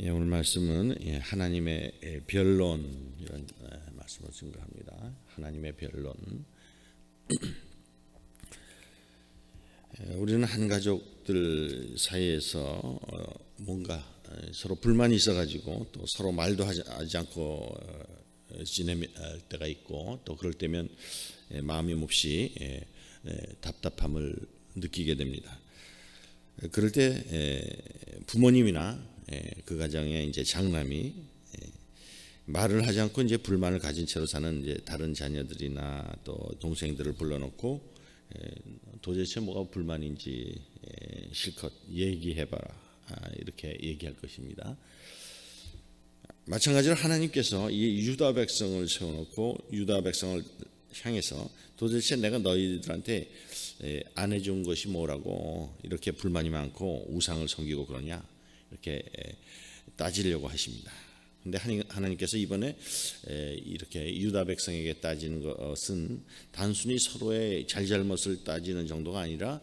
오늘 말씀은 하나님의 변론 이런 말씀을 증거합니다. 하나님의 변론. 우리는 한 가족들 사이에서 뭔가 서로 불만이 있어가지고 또 서로 말도 하지 않고 지낼 때가 있고 또 그럴 때면 마음이 몹시 답답함을 느끼게 됩니다. 그럴 때 부모님이나 그 가정의 이제 장남이 말을 하지 않고 이제 불만을 가진 채로 사는 이제 다른 자녀들이나 또 동생들을 불러놓고 도대체 뭐가 불만인지 실컷 얘기해봐라 이렇게 얘기할 것입니다. 마찬가지로 하나님께서 이 유다 백성을 세워놓고 유다 백성을 향해서 도대체 내가 너희들한테 안 해준 것이 뭐라고 이렇게 불만이 많고 우상을 섬기고 그러냐 이렇게 따지려고 하십니다. 근데 하나님께서 이번에 이렇게 유다 백성에게 따지는 것은 단순히 서로의 잘잘못을 따지는 정도가 아니라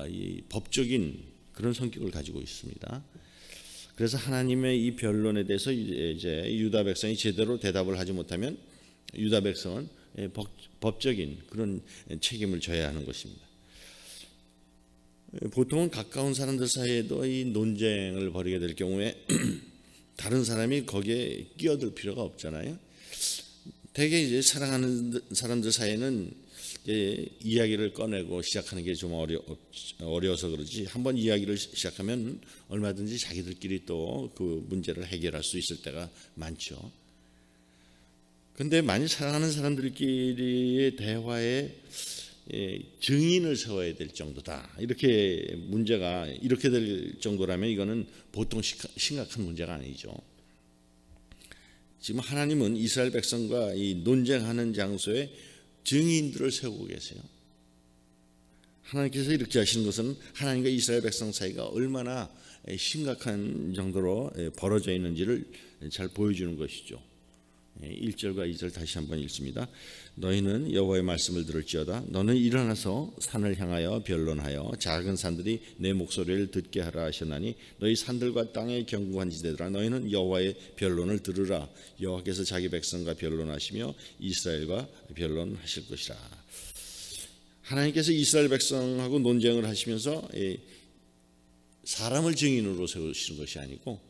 이 법적인 그런 성격을 가지고 있습니다. 그래서 하나님의 이 변론에 대해서 이제 유다 백성이 제대로 대답을 하지 못하면 유다 백성은 법적인 그런 책임을 져야 하는 것입니다. 보통은 가까운 사람들 사이에도 이 논쟁을 벌이게 될 경우에 다른 사람이 거기에 끼어들 필요가 없잖아요. 대개 이제 사랑하는 사람들 사이에는 이야기를 꺼내고 시작하는 게 좀 어려워서 그러지 한번 이야기를 시작하면 얼마든지 자기들끼리 또 그 문제를 해결할 수 있을 때가 많죠. 근데 만약 사랑하는 사람들끼리의 대화에 증인을 세워야 될 정도다. 이렇게 문제가 이렇게 될 정도라면 이거는 보통 심각한 문제가 아니죠. 지금 하나님은 이스라엘 백성과 이 논쟁하는 장소에 증인들을 세우고 계세요. 하나님께서 이렇게 하시는 것은 하나님과 이스라엘 백성 사이가 얼마나 심각한 정도로 벌어져 있는지를 잘 보여주는 것이죠. 1절과 2절 다시 한번 읽습니다. 너희는 여호와의 말씀을 들을지어다. 너는 일어나서 산을 향하여 변론하여 작은 산들이 내 목소리를 듣게 하라 하셨나니 너희 산들과 땅의 견고한 지대들아 너희는 여호와의 변론을 들으라. 여호와께서 자기 백성과 변론하시며 이스라엘과 변론하실 것이라. 하나님께서 이스라엘 백성하고 논쟁을 하시면서 사람을 증인으로 세우시는 것이 아니고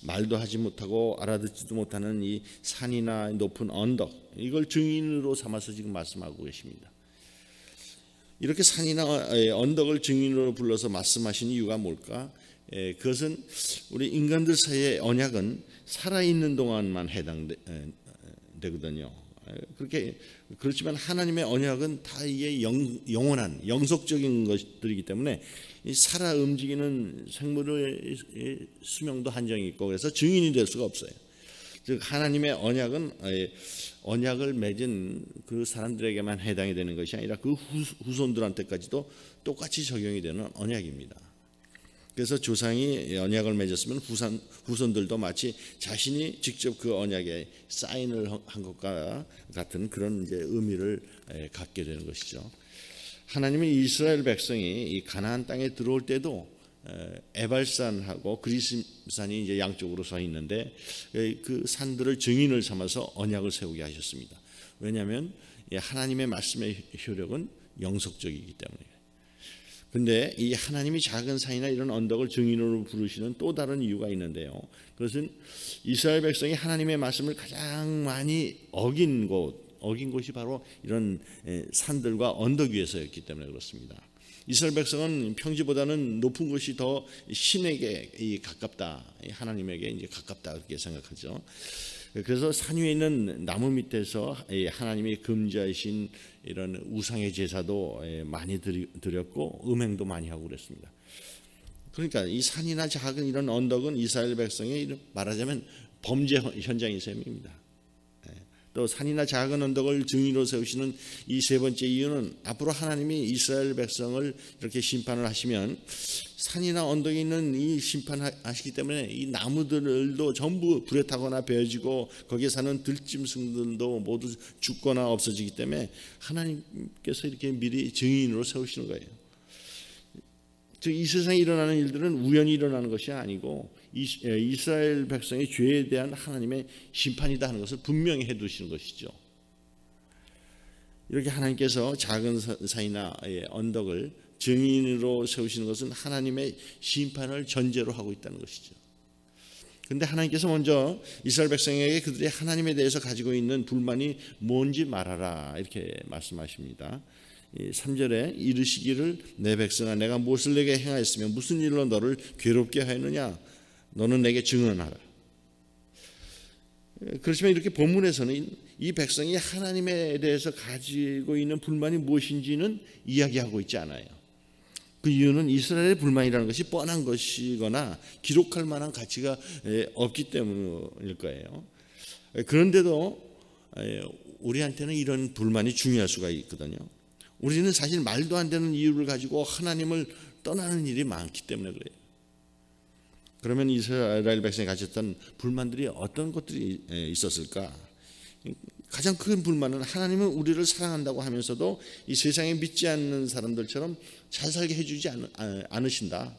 말도 하지 못하고 알아듣지도 못하는 이 산이나 높은 언덕 이걸 증인으로 삼아서 지금 말씀하고 계십니다. 이렇게 산이나 언덕을 증인으로 불러서 말씀하신 이유가 뭘까? 그것은 우리 인간들 사이의 언약은 살아있는 동안만 해당되거든요. 그렇지만 하나님의 언약은 다 이게 영원한 영속적인 것들이기 때문에 살아 움직이는 생물의 수명도 한정이 있고 그래서 증인이 될 수가 없어요. 즉 하나님의 언약은 언약을 맺은 그 사람들에게만 해당이 되는 것이 아니라 그 후손들한테까지도 똑같이 적용이 되는 언약입니다. 그래서 조상이 언약을 맺었으면 후손들도 마치 자신이 직접 그 언약에 사인을 한 것과 같은 그런 이제 의미를 갖게 되는 것이죠. 하나님은 이스라엘 백성이 이 가나안 땅에 들어올 때도 에발산하고 그리심산이 이제 양쪽으로 서 있는데 그 산들을 증인을 삼아서 언약을 세우게 하셨습니다. 왜냐하면 하나님의 말씀의 효력은 영속적이기 때문에. 근데 이 하나님이 작은 산이나 이런 언덕을 증인으로 부르시는 또 다른 이유가 있는데요. 그것은 이스라엘 백성이 하나님의 말씀을 가장 많이 어긴 곳이 바로 이런 산들과 언덕 위에서였기 때문에 그렇습니다. 이스라엘 백성은 평지보다는 높은 곳이 더 신에게 가깝다, 하나님에게 이제 가깝다 그렇게 생각하죠. 그래서 산 위에 있는 나무 밑에서 하나님이 금지하신 이런 우상의 제사도 많이 드렸고 음행도 많이 하고 그랬습니다. 그러니까 이 산이나 작은 이런 언덕은 이스라엘 백성의 말하자면 범죄 현장인 셈입니다. 또 산이나 작은 언덕을 증인으로 세우시는 이 세 번째 이유는 앞으로 하나님이 이스라엘 백성을 이렇게 심판을 하시면 산이나 언덕에 있는 이 심판하시기 때문에 이 나무들도 전부 불에 타거나 베어지고 거기에 사는 들짐승들도 모두 죽거나 없어지기 때문에 하나님께서 이렇게 미리 증인으로 세우시는 거예요. 즉 이 세상에 일어나는 일들은 우연히 일어나는 것이 아니고 이스라엘 백성의 죄에 대한 하나님의 심판이다 하는 것을 분명히 해두시는 것이죠. 이렇게 하나님께서 작은 산이나 언덕을 증인으로 세우시는 것은 하나님의 심판을 전제로 하고 있다는 것이죠. 그런데 하나님께서 먼저 이스라엘 백성에게 그들이 하나님에 대해서 가지고 있는 불만이 뭔지 말하라 이렇게 말씀하십니다. 3절에 이르시기를 내 백성아 내가 무엇을 내게 행하였으며 무슨 일로 너를 괴롭게 하였느냐 너는 내게 증언하라. 그렇지만 이렇게 본문에서는 이 백성이 하나님에 대해서 가지고 있는 불만이 무엇인지는 이야기하고 있지 않아요. 그 이유는 이스라엘의 불만이라는 것이 뻔한 것이거나 기록할 만한 가치가 없기 때문일 거예요. 그런데도 우리한테는 이런 불만이 중요할 수가 있거든요. 우리는 사실 말도 안 되는 이유를 가지고 하나님을 떠나는 일이 많기 때문에 그래요. 그러면 이스라엘 백성이 가졌던 불만들이 어떤 것들이 있었을까? 가장 큰 불만은 하나님은 우리를 사랑한다고 하면서도 이 세상에 믿지 않는 사람들처럼 잘 살게 해주지 않으신다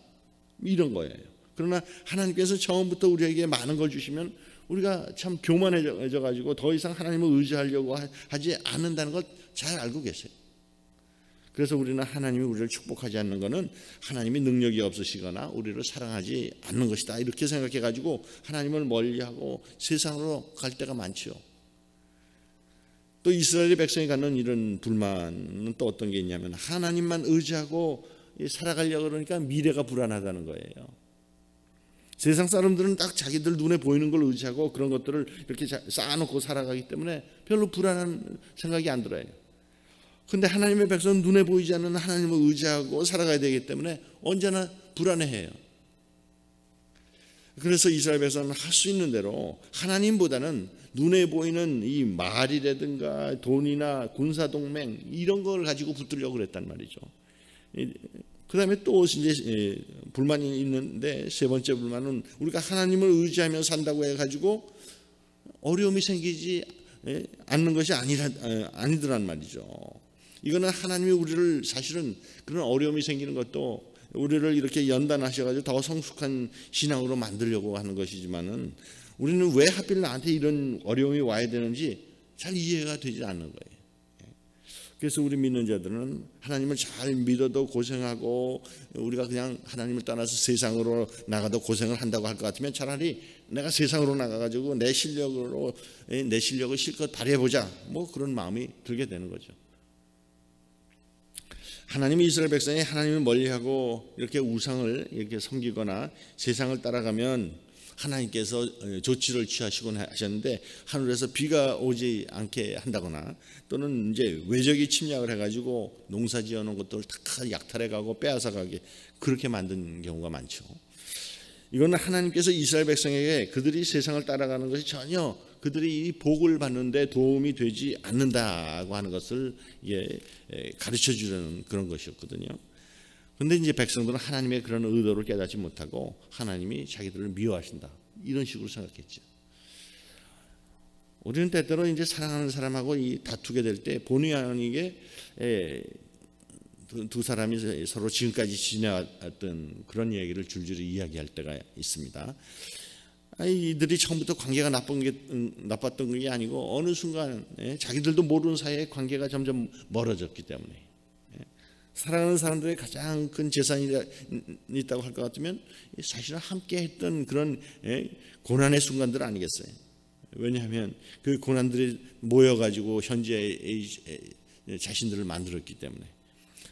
이런 거예요. 그러나 하나님께서 처음부터 우리에게 많은 걸 주시면 우리가 참 교만해져 가지고 더 이상 하나님을 의지하려고 하지 않는다는 걸 잘 알고 계세요. 그래서 우리는 하나님이 우리를 축복하지 않는 것은 하나님이 능력이 없으시거나 우리를 사랑하지 않는 것이다 이렇게 생각해 가지고 하나님을 멀리하고 세상으로 갈 때가 많죠. 또 이스라엘의 백성이 갖는 이런 불만은 또 어떤 게 있냐면 하나님만 의지하고 살아가려고 그러니까 미래가 불안하다는 거예요. 세상 사람들은 딱 자기들 눈에 보이는 걸 의지하고 그런 것들을 이렇게 쌓아놓고 살아가기 때문에 별로 불안한 생각이 안 들어요. 그런데 하나님의 백성은 눈에 보이지 않는 하나님을 의지하고 살아가야 되기 때문에 언제나 불안해해요. 그래서 이스라엘 백성은 할 수 있는 대로 하나님보다는 눈에 보이는 이 말이라든가 돈이나 군사동맹 이런 걸 가지고 붙들려고 그랬단 말이죠. 그 다음에 또 이제 불만이 있는데 세 번째 불만은 우리가 하나님을 의지하며 산다고 해가지고 어려움이 생기지 않는 것이 아니더란 말이죠. 이거는 하나님이 우리를 사실은 그런 어려움이 생기는 것도 우리를 이렇게 연단하셔가지고 더 성숙한 신앙으로 만들려고 하는 것이지만은 우리는 왜 하필 나한테 이런 어려움이 와야 되는지 잘 이해가 되지 않는 거예요. 그래서 우리 믿는 자들은 하나님을 잘 믿어도 고생하고 우리가 그냥 하나님을 떠나서 세상으로 나가도 고생을 한다고 할 것 같으면 차라리 내가 세상으로 나가가지고 내 실력을 실컷 발휘해보자 뭐 그런 마음이 들게 되는 거죠. 하나님이 이스라엘 백성이 하나님을 멀리하고 이렇게 우상을 이렇게 섬기거나 세상을 따라가면 하나님께서 조치를 취하시곤 하셨는데 하늘에서 비가 오지 않게 한다거나 또는 이제 외적이 침략을 해가지고 농사 지어놓은 것들을 다 약탈해가고 빼앗아가게 그렇게 만든 경우가 많죠. 이거는 하나님께서 이스라엘 백성에게 그들이 세상을 따라가는 것이 전혀 그들이 이 복을 받는데 도움이 되지 않는다고 하는 것을 가르쳐 주려는 그런 것이었거든요. 그런데 이제 백성들은 하나님의 그런 의도를 깨닫지 못하고 하나님이 자기들을 미워하신다 이런 식으로 생각했죠. 우리는 때때로 이제 사랑하는 사람하고 다투게 될 때 본의 아니게 두 사람이 서로 지금까지 지내왔던 그런 얘기를 줄줄이 이야기할 때가 있습니다. 이들이 처음부터 관계가 나빴던 게 아니고 어느 순간 자기들도 모르는 사이에 관계가 점점 멀어졌기 때문에 사랑하는 사람들의 가장 큰 재산이 있다고 할 것 같으면 사실은 함께 했던 그런 고난의 순간들 아니겠어요. 왜냐하면 그 고난들이 모여가지고 현재 자신들을 만들었기 때문에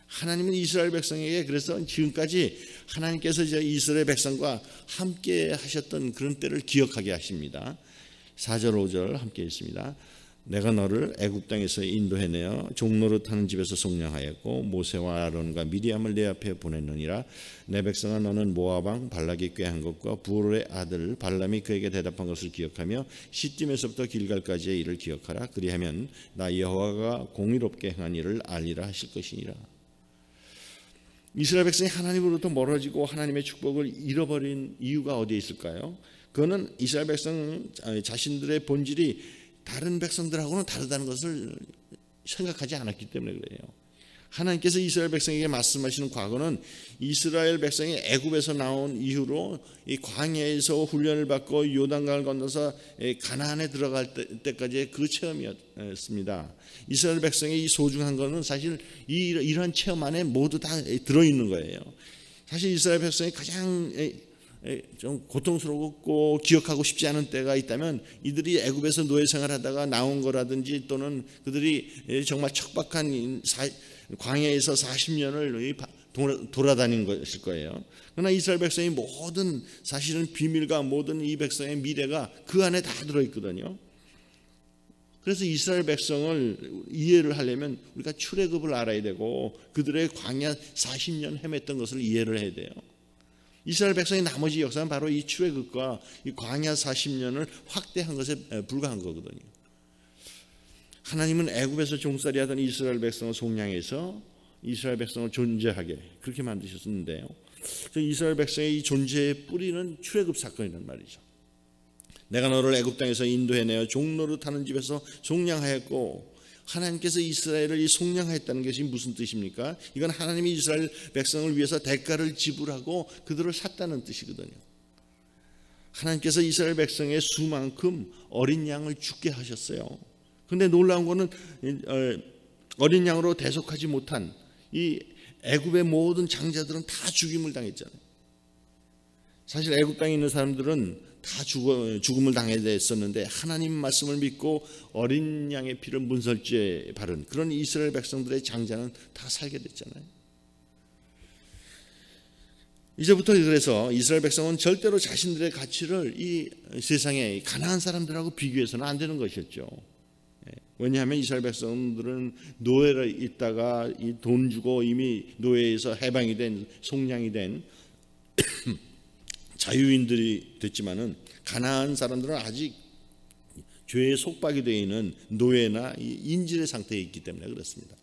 하나님은 이스라엘 백성에게 그래서 지금까지 하나님께서 이스라엘 백성과 함께 하셨던 그런 때를 기억하게 하십니다. 4절 5절 함께 있습니다. 내가 너를 애굽 땅에서 인도해내어 종노릇하는 집에서 속량하였고 모세와 아론과 미리암을 내 앞에 보냈느니라. 내 백성아 너는 모압 왕 발락이 꾀한 것과 부올의 아들 발람이 그에게 대답한 것을 기억하며 시딤에서부터 길갈까지의 일을 기억하라. 그리하면 나 여호와가 공의롭게 행한 일을 알리라 하실 것이니라. 이스라엘 백성이 하나님으로부터 멀어지고 하나님의 축복을 잃어버린 이유가 어디에 있을까요? 그거는 이스라엘 백성 자신들의 본질이 다른 백성들하고는 다르다는 것을 생각하지 않았기 때문에 그래요. 하나님께서 이스라엘 백성에게 말씀하시는 과거는 이스라엘 백성이 애굽에서 나온 이후로 이 광야에서 훈련을 받고 요단강을 건너서 가나안에 들어갈 때까지의 그 체험이었습니다. 이스라엘 백성의 이 소중한 것은 사실 이러한 체험 안에 모두 다 들어있는 거예요. 사실 이스라엘 백성이 가장 좀 고통스럽고 기억하고 싶지 않은 때가 있다면 이들이 애굽에서 노예 생활하다가 나온 거라든지 또는 그들이 정말 척박한 광야에서 40년을 돌아다닌 것일 거예요. 그러나 이스라엘 백성의 모든 사실은 비밀과 모든 이 백성의 미래가 그 안에 다 들어있거든요. 그래서 이스라엘 백성을 이해를 하려면 우리가 출애굽을 알아야 되고 그들의 광야 40년 헤맸던 것을 이해를 해야 돼요. 이스라엘 백성의 나머지 역사는 바로 이 출애굽과 이 광야 40년을 확대한 것에 불과한 거거든요. 하나님은 애굽에서 종살이 하던 이스라엘 백성을 속량해서 이스라엘 백성을 존재하게 그렇게 만드셨는데요. 이스라엘 백성의 이 존재의 뿌리는 출애굽 사건이란 말이죠. 내가 너를 애굽 땅에서 인도해내어 종노릇 하는 집에서 속량하였고, 하나님께서 이스라엘을 이 속량하였다는 것이 무슨 뜻입니까? 이건 하나님이 이스라엘 백성을 위해서 대가를 지불하고 그들을 샀다는 뜻이거든요. 하나님께서 이스라엘 백성의 수만큼 어린 양을 죽게 하셨어요. 그런데 놀라운 것은 어린 양으로 대속하지 못한 이 애굽의 모든 장자들은 다 죽임을 당했잖아요. 사실 애굽 땅에 있는 사람들은 다 죽음을 당해야 됐었는데 하나님 말씀을 믿고 어린 양의 피를 문설주에 바른 그런 이스라엘 백성들의 장자는 다 살게 됐잖아요. 이제부터 그래서 이스라엘 백성은 절대로 자신들의 가치를 이 세상의 가난한 사람들하고 비교해서는 안 되는 것이었죠. 왜냐하면 이스라엘 백성들은 노예로 있다가 이 돈 주고 이미 노예에서 해방이 된 속량이 된 자유인들이 됐지만은 가난한 사람들은 아직 죄의 속박이 되어 있는 노예나 인질의 상태에 있기 때문에 그렇습니다.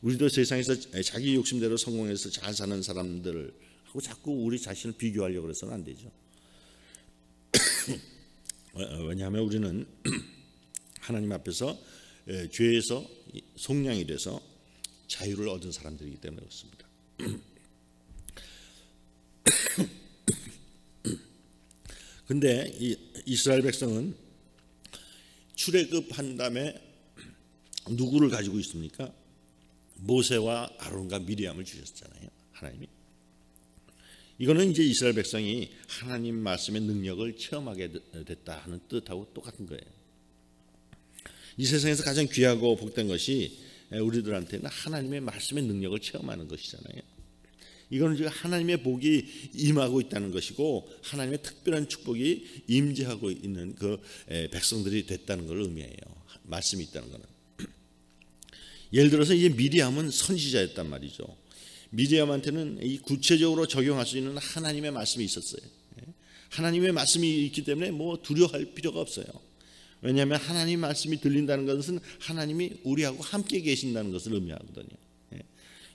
우리도 세상에서 자기 욕심대로 성공해서 잘 사는 사람들하고 자꾸 우리 자신을 비교하려고 해서는 안 되죠. 왜냐하면 우리는 하나님 앞에서 죄에서 속량이 돼서 자유를 얻은 사람들이기 때문에 그렇습니다. 근데 이 이스라엘 백성은 출애굽한 다음에 누구를 가지고 있습니까? 모세와 아론과 미리암을 주셨잖아요. 하나님이. 이거는 이제 이스라엘 백성이 하나님 말씀의 능력을 체험하게 됐다 하는 뜻하고 똑같은 거예요. 이 세상에서 가장 귀하고 복된 것이 우리들한테는 하나님의 말씀의 능력을 체험하는 것이잖아요. 이거는 지금 하나님의 복이 임하고 있다는 것이고 하나님의 특별한 축복이 임재하고 있는 그 백성들이 됐다는 걸 의미해요. 말씀이 있다는 것은. 예를 들어서 이제 미리암은 선지자였단 말이죠. 미리암한테는 이 구체적으로 적용할 수 있는 하나님의 말씀이 있었어요. 하나님의 말씀이 있기 때문에 뭐 두려워할 필요가 없어요. 왜냐하면 하나님 말씀이 들린다는 것은 하나님이 우리하고 함께 계신다는 것을 의미하거든요.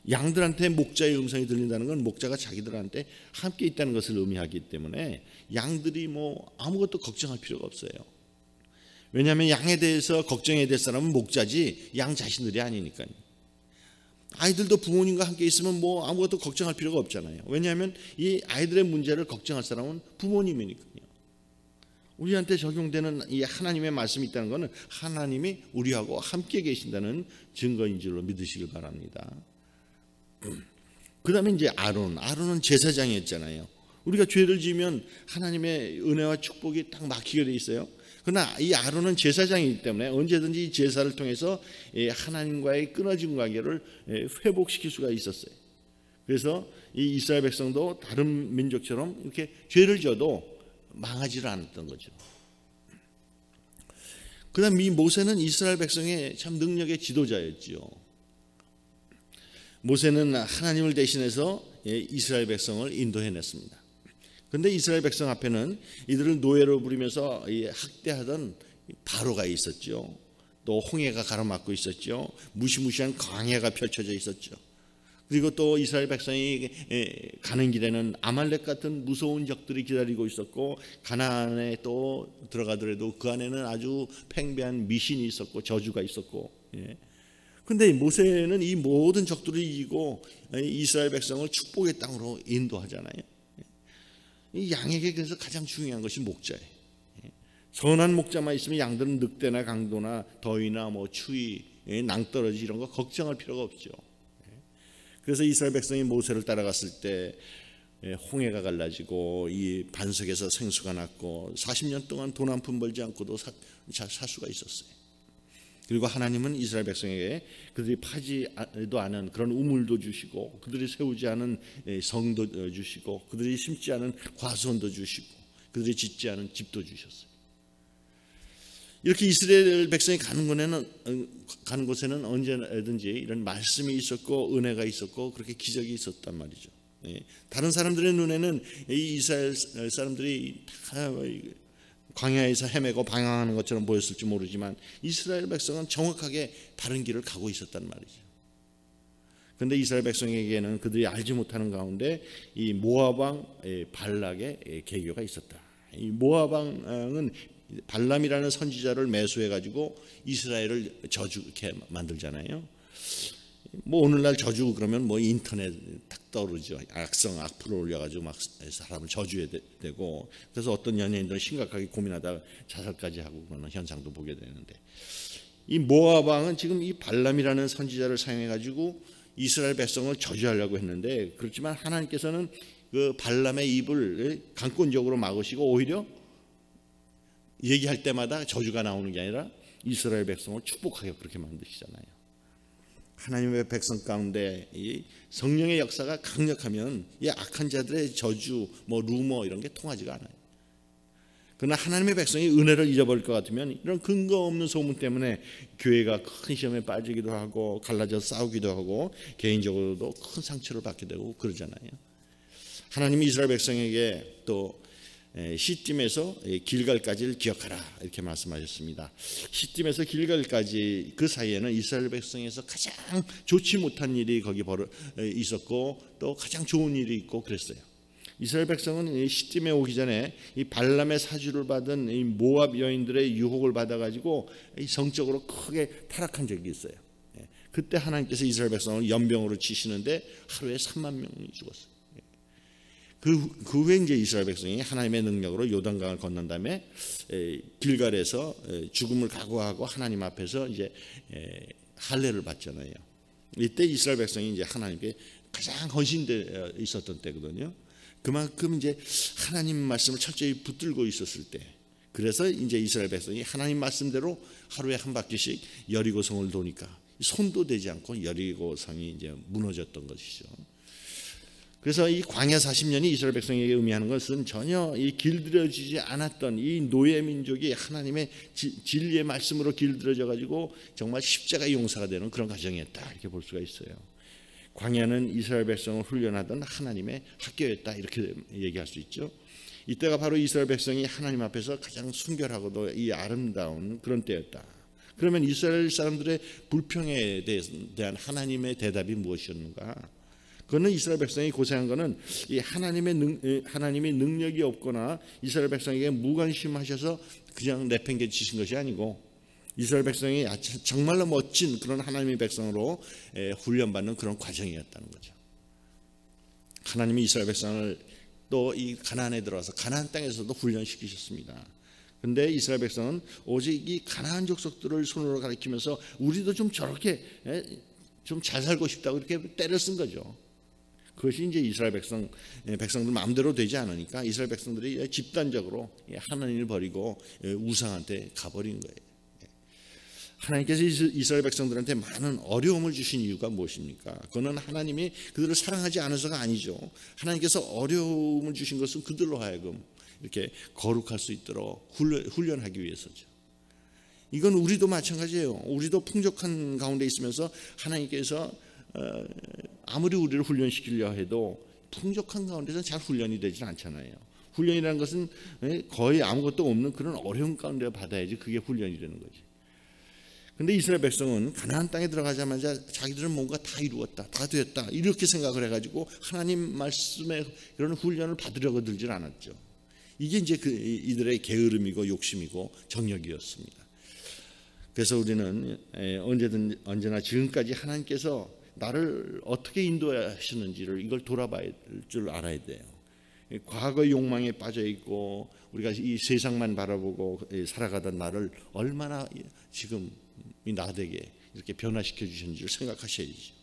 양들한테 목자의 음성이 들린다는 건 목자가 자기들한테 함께 있다는 것을 의미하기 때문에 양들이 뭐 아무것도 걱정할 필요가 없어요. 왜냐하면 양에 대해서 걱정해야 될 사람은 목자지 양 자신들이 아니니까요. 아이들도 부모님과 함께 있으면 뭐 아무것도 걱정할 필요가 없잖아요. 왜냐하면 이 아이들의 문제를 걱정할 사람은 부모님이니까요. 우리한테 적용되는 이 하나님의 말씀이 있다는 것은 하나님이 우리하고 함께 계신다는 증거인 줄로 믿으시길 바랍니다. 그 다음에 이제 아론은 제사장이었잖아요. 우리가 죄를 지으면 하나님의 은혜와 축복이 딱 막히게 돼 있어요. 그러나 이 아론은 제사장이기 때문에 언제든지 제사를 통해서 하나님과의 끊어진 관계를 회복시킬 수가 있었어요. 그래서 이 이스라엘 백성도 다른 민족처럼 이렇게 죄를 져도 망하지를 않았던 거죠. 그 다음 이 모세는 이스라엘 백성의 참 능력의 지도자였지요. 모세는 하나님을 대신해서 이스라엘 백성을 인도해냈습니다. 그런데 이스라엘 백성 앞에는 이들을 노예로 부리면서 학대하던 바로가 있었죠. 또 홍해가 가로막고 있었죠. 무시무시한 광야가 펼쳐져 있었죠. 그리고 또 이스라엘 백성이 가는 길에는 아말렉 같은 무서운 적들이 기다리고 있었고 가나안에 또 들어가더라도 그 안에는 아주 팽배한 미신이 있었고 저주가 있었고 근데 모세는 이 모든 적들을 이기고 이스라엘 백성을 축복의 땅으로 인도하잖아요. 이 양에게 그래서 가장 중요한 것이 목자예요. 선한 목자만 있으면 양들은 늑대나 강도나 더위나 뭐 추위, 낭떠러지 이런 거 걱정할 필요가 없죠. 그래서 이스라엘 백성이 모세를 따라갔을 때 홍해가 갈라지고 이 반석에서 생수가 났고 40년 동안 돈 한 푼 벌지 않고도 살 수가 있었어요. 그리고 하나님은 이스라엘 백성에게 그들이 파지도 않은 그런 우물도 주시고, 그들이 세우지 않은 성도 주시고, 그들이 심지 않은 과수원도 주시고, 그들이 짓지 않은 집도 주셨어요. 이렇게 이스라엘 백성이 가는 곳에는 언제든지 이런 말씀이 있었고 은혜가 있었고 그렇게 기적이 있었단 말이죠. 다른 사람들의 눈에는 이 이스라엘 사람들이 광야에서 헤매고 방황하는 것처럼 보였을지 모르지만 이스라엘 백성은 정확하게 바른 길을 가고 있었단 말이죠. 그런데 이스라엘 백성에게는 그들이 알지 못하는 가운데 이 모압 왕 발락의 계교가 있었다. 이 모압 왕은 발람이라는 선지자를 매수해 가지고 이스라엘을 저주게 만들잖아요. 뭐 오늘날 저주 그러면 뭐 인터넷 딱 떠오르죠. 악성 악플을 올려가지고 막 사람을 저주해야 되고, 그래서 어떤 연예인들은 심각하게 고민하다가 자살까지 하고 그러는 현상도 보게 되는데, 이 모압 왕은 지금 이 발람이라는 선지자를 사용해 가지고 이스라엘 백성을 저주하려고 했는데, 그렇지만 하나님께서는 그 발람의 입을 강권적으로 막으시고 오히려 얘기할 때마다 저주가 나오는 게 아니라 이스라엘 백성을 축복하게 그렇게 만드시잖아요. 하나님의 백성 가운데 이 성령의 역사가 강력하면 이 악한 자들의 저주, 뭐 루머 이런 게 통하지가 않아요. 그러나 하나님의 백성이 은혜를 잊어버릴 것 같으면 이런 근거 없는 소문 때문에 교회가 큰 시험에 빠지기도 하고 갈라져서 싸우기도 하고 개인적으로도 큰 상처를 받게 되고 그러잖아요. 하나님이 이스라엘 백성에게 또 시딤에서 길갈까지를 기억하라 이렇게 말씀하셨습니다. 시딤에서 길갈까지 그 사이에는 이스라엘 백성에서 가장 좋지 못한 일이 거기 있었고 또 가장 좋은 일이 있고 그랬어요. 이스라엘 백성은 시딤에 오기 전에 이 발람의 사주를 받은 이 모압 여인들의 유혹을 받아가지고 성적으로 크게 타락한 적이 있어요. 그때 하나님께서 이스라엘 백성을 연병으로 치시는데 하루에 3만 명이 죽었어요. 그 후에 이제 이스라엘 백성이 하나님의 능력으로 요단강을 건넌 다음에 길갈에서 죽음을 각오하고 하나님 앞에서 이제 할례를 받잖아요. 이때 이스라엘 백성이 이제 하나님께 가장 헌신되어 있었던 때거든요. 그만큼 이제 하나님 말씀을 철저히 붙들고 있었을 때, 그래서 이제 이스라엘 백성이 하나님 말씀대로 하루에 한 바퀴씩 여리고성을 도니까 손도 대지 않고 여리고성이 이제 무너졌던 것이죠. 그래서 이 광야 40년이 이스라엘 백성에게 의미하는 것은 전혀 이 길들여지지 않았던 이 노예 민족이 하나님의 진리의 말씀으로 길들여져 가지고 정말 십자가 용사가 되는 그런 과정이었다 이렇게 볼 수가 있어요. 광야는 이스라엘 백성을 훈련하던 하나님의 학교였다 이렇게 얘기할 수 있죠. 이때가 바로 이스라엘 백성이 하나님 앞에서 가장 순결하고도 이 아름다운 그런 때였다. 그러면 이스라엘 사람들의 불평에 대한 하나님의 대답이 무엇이었는가? 그거는 이스라엘 백성이 고생한 것은 이 하나님의 능력이 없거나 이스라엘 백성에게 무관심하셔서 그냥 내팽개치신 것이 아니고, 이스라엘 백성이 정말로 멋진 그런 하나님의 백성으로 훈련받는 그런 과정이었다는 거죠. 하나님이 이스라엘 백성을 또 이 가나안에 들어와서 가나안 땅에서도 훈련시키셨습니다. 그런데 이스라엘 백성은 오직 이 가나안 족속들을 손으로 가리키면서 우리도 좀 저렇게 좀 잘 살고 싶다고 이렇게 때를 쓴 거죠. 그것이 이제 이스라엘 백성들 마음대로 되지 않으니까 이스라엘 백성들이 집단적으로 하나님을 버리고 우상한테 가버린 거예요. 하나님께서 이스라엘 백성들한테 많은 어려움을 주신 이유가 무엇입니까? 그거는 하나님이 그들을 사랑하지 않아서가 아니죠. 하나님께서 어려움을 주신 것은 그들로 하여금 이렇게 거룩할 수 있도록 훈련하기 위해서죠. 이건 우리도 마찬가지예요. 우리도 풍족한 가운데 있으면서 하나님께서 아무리 우리를 훈련시키려 해도 풍족한 가운데서 잘 훈련이 되지 않잖아요. 훈련이라는 것은 거의 아무것도 없는 그런 어려운 가운데 받아야지 그게 훈련이 되는 거지. 근데 이스라엘 백성은 가나안 땅에 들어가자마자 자기들은 뭔가 다 이루었다, 다 되었다 이렇게 생각을 해가지고 하나님 말씀에 그런 훈련을 받으려고 들질 않았죠. 이게 이제 이들의 게으름이고 욕심이고 정욕이었습니다. 그래서 우리는 언제나 지금까지 하나님께서 나를 어떻게 인도하시는지를 이걸 돌아봐야 줄 알아야 돼요. 과거의 욕망에 빠져 있고 우리가 이 세상만 바라보고 살아가던 나를 얼마나 지금 이 나되게 이렇게 변화시켜 주셨는지를 생각하셔야죠.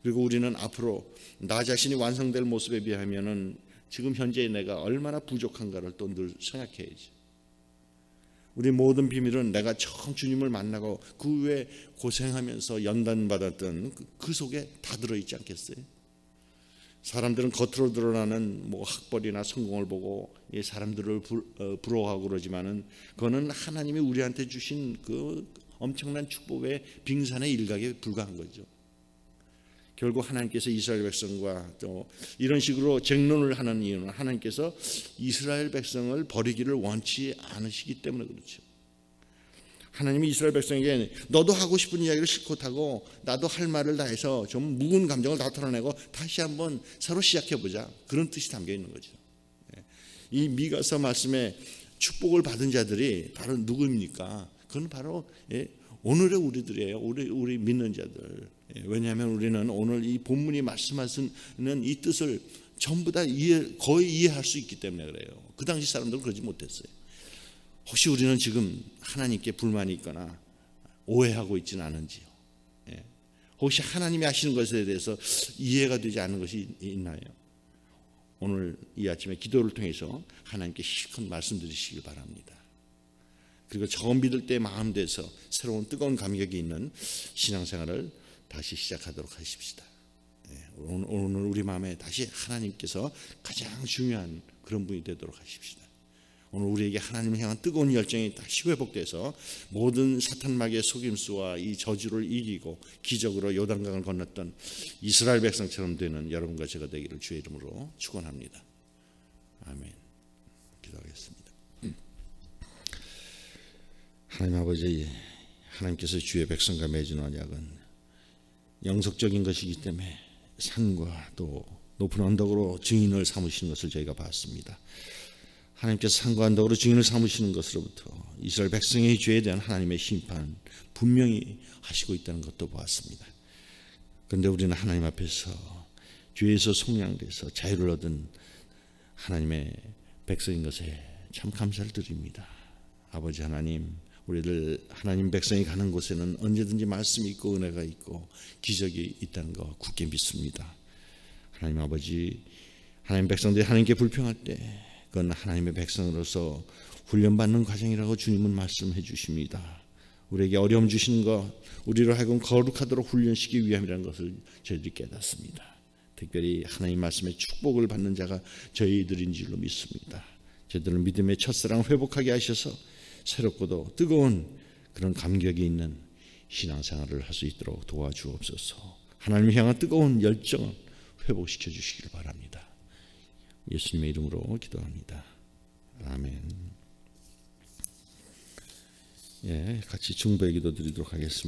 그리고 우리는 앞으로 나 자신이 완성될 모습에 비하면은 지금 현재의 내가 얼마나 부족한가를 또 늘 생각해야지. 우리 모든 비밀은 내가 처음 주님을 만나고 그 후에 고생하면서 연단받았던 그 속에 다 들어있지 않겠어요? 사람들은 겉으로 드러나는 뭐 학벌이나 성공을 보고 사람들을 부러워하고 그러지만은 그거는 하나님이 우리한테 주신 그 엄청난 축복의 빙산의 일각에 불과한 거죠. 결국 하나님께서 이스라엘 백성과 또 이런 식으로 쟁론을 하는 이유는 하나님께서 이스라엘 백성을 버리기를 원치 않으시기 때문에 그렇죠. 하나님이 이스라엘 백성에게 너도 하고 싶은 이야기를 실컷 하고 나도 할 말을 다해서 좀 묵은 감정을 다 털어내고 다시 한번 새로 시작해보자, 그런 뜻이 담겨 있는 거죠. 이 미가서 말씀에 축복을 받은 자들이 바로 누구입니까? 그건 바로 오늘의 우리들이에요. 우리 믿는 자들. 왜냐하면 우리는 오늘 이 본문이 말씀하시는 이 뜻을 전부 다 거의 이해할 수 있기 때문에 그래요. 그 당시 사람들은 그러지 못했어요. 혹시 우리는 지금 하나님께 불만이 있거나 오해하고 있지는 않은지요? 혹시 하나님이 하시는 것에 대해서 이해가 되지 않는 것이 있나요? 오늘 이 아침에 기도를 통해서 하나님께 실컷 말씀드리시길 바랍니다. 그리고 처음 믿을 때 마음 돼서 새로운 뜨거운 감격이 있는 신앙생활을 다시 시작하도록 하십시다. 오늘 우리 마음에 다시 하나님께서 가장 중요한 그런 분이 되도록 하십시다. 오늘 우리에게 하나님을 향한 뜨거운 열정이 다시 회복돼서 모든 사탄마귀의 속임수와 이 저주를 이기고 기적으로 요단강을 건넜던 이스라엘 백성처럼 되는 여러분과 제가 되기를 주의 이름으로 축원합니다. 아멘. 기도하겠습니다. 하나님 아버지, 하나님께서 주의 백성과 맺은 언약은 영속적인 것이기 때문에 산과 또 높은 언덕으로 증인을 삼으시는 것을 저희가 봤습니다. 하나님께서 산과 언덕으로 증인을 삼으시는 것으로부터 이스라엘 백성의 죄에 대한 하나님의 심판 분명히 하시고 있다는 것도 보았습니다. 그런데 우리는 하나님 앞에서 죄에서 속량돼서 자유를 얻은 하나님의 백성인 것에 참 감사를 드립니다. 아버지 하나님, 우리들 하나님 백성이 가는 곳에는 언제든지 말씀이 있고 은혜가 있고 기적이 있다는 거 굳게 믿습니다. 하나님 아버지, 하나님 백성들이 하나님께 불평할 때 그건 하나님의 백성으로서 훈련받는 과정이라고 주님은 말씀해 주십니다. 우리에게 어려움 주시는 것, 우리로 하여금 거룩하도록 훈련시키기 위함이라는 것을 저희들이 깨닫습니다. 특별히 하나님 말씀의 축복을 받는 자가 저희들인 줄로 믿습니다. 저희들은 믿음의 첫사랑을 회복하게 하셔서 새롭고도 뜨거운 그런 감격이 있는 신앙생활을 할 수 있도록 도와주옵소서. 하나님을 향한 뜨거운 열정을 회복시켜 주시길 바랍니다. 예수님의 이름으로 기도합니다. 아멘. 같이 중보의 기도 드리도록 하겠습니다.